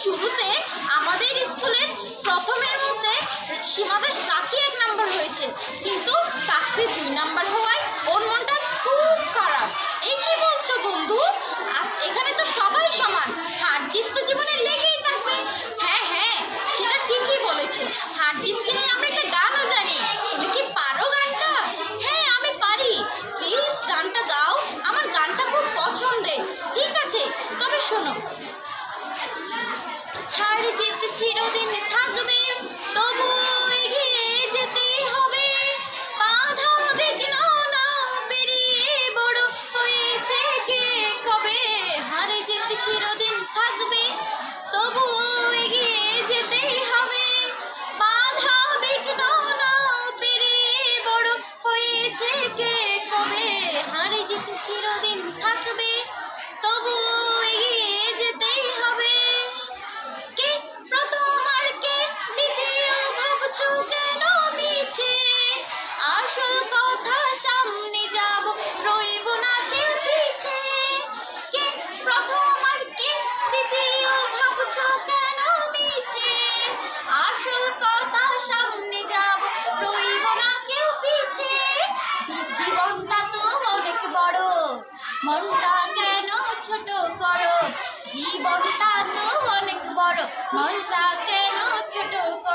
শুরুতে আমাদের স্কুলের প্রথমের মধ্যে সীমাদের সাথী 1 নাম্বার হয়েছে, কিন্তু তাসফির 2 নাম্বার হওয়ায় ওর মনটা খুব খারাপ। এই কি বলছো বন্ধু? এখানে তো সবাই সমান, হার জিত তো জীবনে লেগেই থাকবে। হ্যাঁ হ্যাঁ, সেটা ঠিকই বলেছো। হার জিতকে নিয়ে আমরা একটা গানও জানি। তুমি কি পারো গানটা? হ্যাঁ আমি পারি। প্লিজ গানটা গাও, আমার গানটা খুব পছন্দের। ঠিক আছে, তবে শোনো। হার জিত চিরদিন থাকবে, তবু এগিয়ে যেতে হবে। বাধা বিঘ্ন না পেরিয়ে বড় হয়েছে কে কবে। হার জিত চিরদিন থাকবে, তবু এগিয়ে যেতে হবে। বাধা বিঘ্ন না পেরিয়ে বড় হয়েছে কে কবে। হার জিত চিরদিন থাকবে, তবু এগিয়ে যেতেই হবে। কে প্রথম আর কে দ্বিতীয় ভাবছো কেন মিছে? আসল কথা সামনে যাব, রইব না কেউ পিছে। কে প্রথম আর কে দ্বিতীয় ভাবছো কেন মিছে? আসল কথা সামনে যাব, রইব না কেউ পিছে। জীবনটা তো অনেক বড়, মনটা কেন ছোট করো? জীবনটা তো অনেক বড়, মনটা কেন ছোট করো?